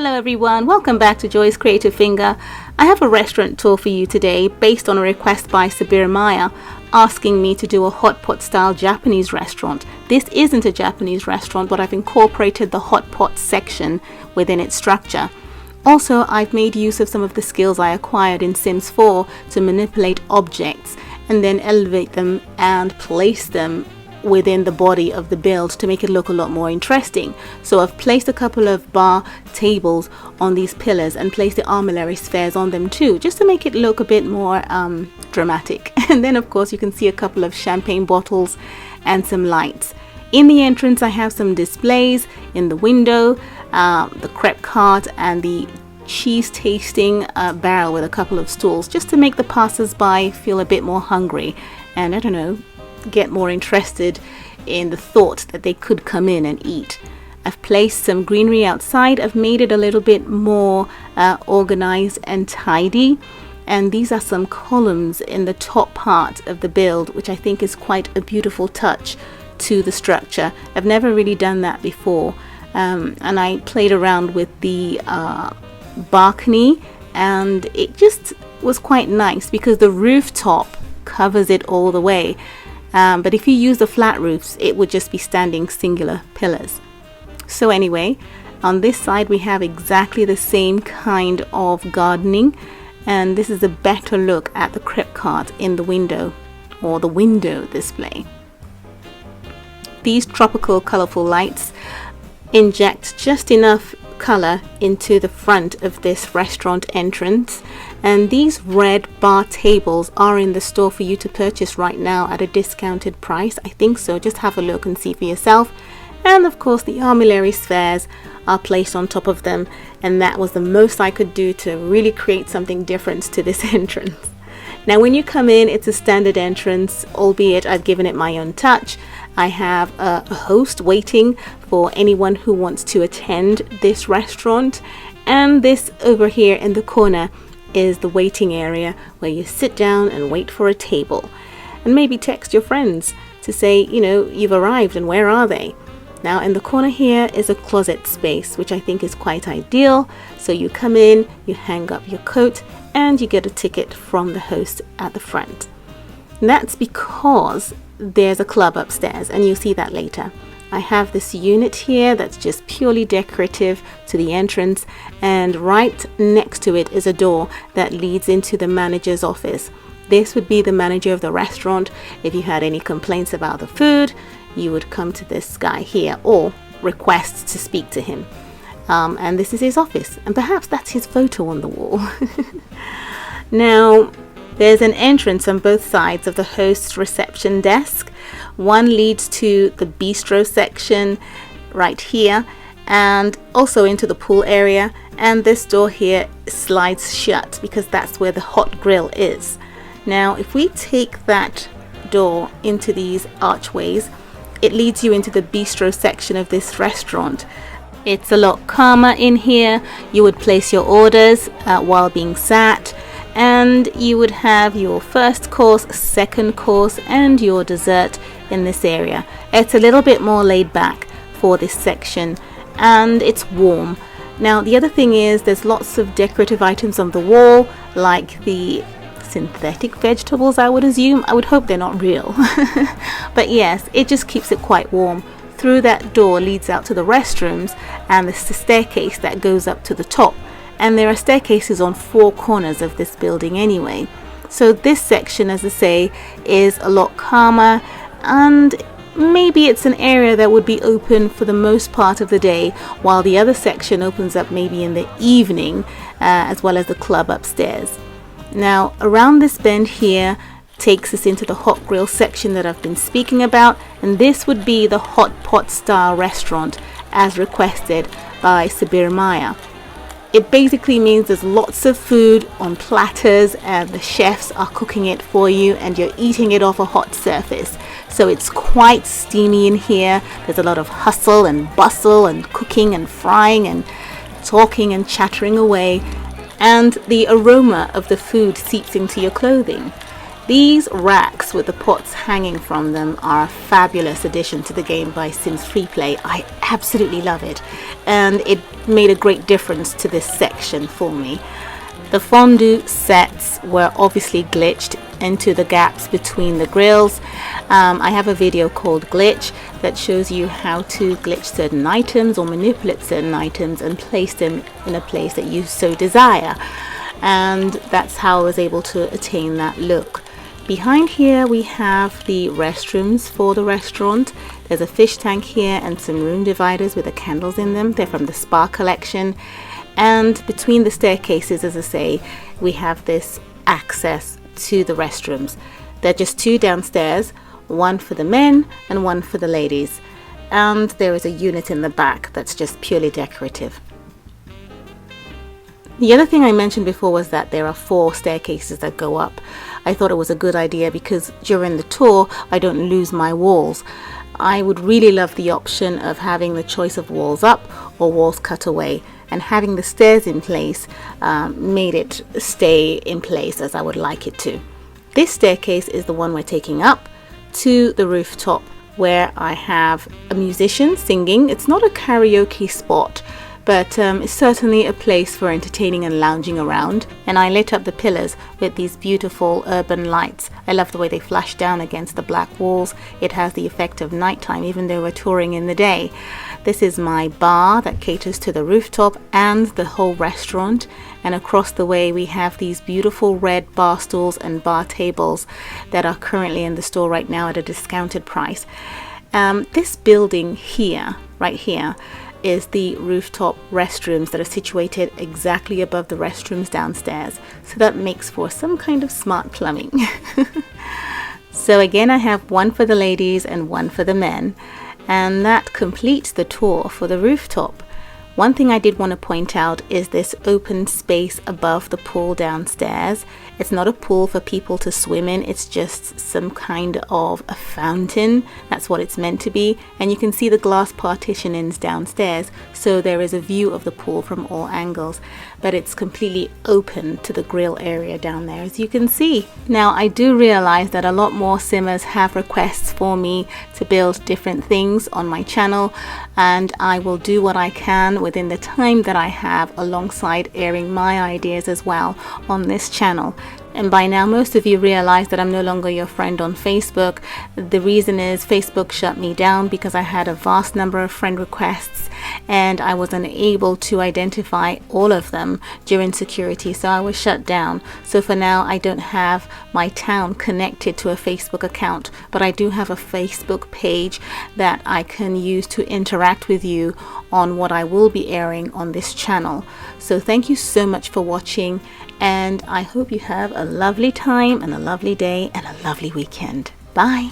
Hello everyone, welcome back to Joy's Creative Finger. I have a restaurant tour for you today based on a request by Sabir Maya asking me to do a hot pot style Japanese restaurant. This isn't a Japanese restaurant, but I've incorporated the hot pot section within its structure. Also, I've made use of some of the skills I acquired in Sims 4 to manipulate objects and then elevate them and place them within the body of the build to make it look a lot more interesting. So I've placed a couple of bar tables on these pillars and placed the armillary spheres on them too, just to make it look a bit more dramatic. And then of course you can see a couple of champagne bottles and some lights. In the entrance I have some displays in the window, the crepe cart and the cheese tasting barrel with a couple of stools, just to make the passers-by feel a bit more hungry and, I don't know, get more interested in the thought that they could come in and eat. I've placed some greenery outside. I've made it a little bit more organized and tidy, and these are some columns in the top part of the build, which I think is quite a beautiful touch to the structure. I've never really done that before, and I played around with the balcony, and it just was quite nice because the rooftop covers it all the way. But if you use the flat roofs, it would just be standing singular pillars. So anyway, on this side we have exactly the same kind of gardening, and this is a better look at the crepe cart in the window, or the window display. These tropical colorful lights inject just enough color into the front of this restaurant entrance, and these red bar tables are in the store for you to purchase right now at a discounted price. I think so. Just have a look and see for yourself. And of course the armillary spheres are placed on top of them, and that was the most I could do to really create something different to this entrance. Now when you come in, it's a standard entrance, albeit I've given it my own touch. I have a host waiting for anyone who wants to attend this restaurant, and this over here in the corner is the waiting area where you sit down and wait for a table and maybe text your friends to say, you know, you've arrived and where are they. Now in the corner here is a closet space, which I think is quite ideal. So you come in, you hang up your coat, and you get a ticket from the host at the front. And that's because there's a club upstairs, and you'll see that later. I have this unit here that's just purely decorative to the entrance, and right next to it is a door that leads into the manager's office. This would be the manager of the restaurant. If you had any complaints about the food, you would come to this guy here or request to speak to him. And this is his office, and perhaps that's his photo on the wall. Now, there's an entrance on both sides of the host's reception desk. One leads to the bistro section right here, and also into the pool area, and this door here slides shut because that's where the hot grill is. Now if we take that door into these archways, it leads you into the bistro section of this restaurant. It's a lot calmer in here. You would place your orders while being sat, and you would have your first course, second course, and your dessert in this area. It's a little bit more laid back for this section, and it's warm. Now the other thing is there's lots of decorative items on the wall, like the synthetic vegetables, I would assume. I would hope they're not real. But yes, it just keeps it quite warm. Through that door leads out to the restrooms, and there's the staircase that goes up to the top. And there are staircases on 4 corners of this building anyway. So this section, as I say, is a lot calmer, and maybe it's an area that would be open for the most part of the day, while the other section opens up maybe in the evening, as well as the club upstairs. Now around this bend here takes us into the hot grill section that I've been speaking about, and this would be the hot pot style restaurant as requested by Sabir Maya. It basically means there's lots of food on platters, and the chefs are cooking it for you, and you're eating it off a hot surface. So it's quite steamy in here. There's a lot of hustle and bustle and cooking and frying and talking and chattering away, and the aroma of the food seeps into your clothing. These racks with the pots hanging from them are a fabulous addition to the game by Sims FreePlay. I absolutely love it, and it made a great difference to this section for me. The fondue sets were obviously glitched into the gaps between the grills. I have a video called Glitch that shows you how to glitch certain items or manipulate certain items and place them in a place that you so desire. And that's how I was able to attain that look. Behind here we have the restrooms for the restaurant. There's a fish tank here and some room dividers with the candles in them. They're from the spa collection. And between the staircases, as I say, we have this access to the restrooms. They're just two downstairs, one for the men and one for the ladies. And there is a unit in the back that's just purely decorative. The other thing I mentioned before was that there are 4 staircases that go up. I thought it was a good idea because during the tour I don't lose my walls. I would really love the option of having the choice of walls up or walls cut away, and having the stairs in place made it stay in place as I would like it to. This staircase is the one we're taking up to the rooftop, where I have a musician singing. It's not a karaoke spot, but it's certainly a place for entertaining and lounging around. And I lit up the pillars with these beautiful urban lights. I love the way they flash down against the black walls. It has the effect of nighttime, even though we're touring in the day. This is my bar that caters to the rooftop and the whole restaurant. And across the way we have these beautiful red bar stools and bar tables that are currently in the store right now at a discounted price. This building here, right here, is the rooftop restrooms that are situated exactly above the restrooms downstairs. So that makes for some kind of smart plumbing. So again, I have one for the ladies and one for the men. And that completes the tour for the rooftop. One thing I did want to point out is this open space above the pool downstairs. It's not a pool for people to swim in, it's just some kind of a fountain. That's what it's meant to be. And you can see the glass partitionings downstairs, so there is a view of the pool from all angles. But it's completely open to the grill area down there, as you can see. Now, I do realize that a lot more simmers have requests for me to build different things on my channel, and I will do what I can within the time that I have, alongside airing my ideas as well on this channel. And by now most of you realize that I'm no longer your friend on Facebook. The reason is Facebook shut me down because I had a vast number of friend requests and I was unable to identify all of them during security, so I was shut down. So for now I don't have my town connected to a Facebook account, but I do have a Facebook page that I can use to interact with you on what I will be airing on this channel. So thank you so much for watching, and I hope you have a lovely time and a lovely day and a lovely weekend. Bye.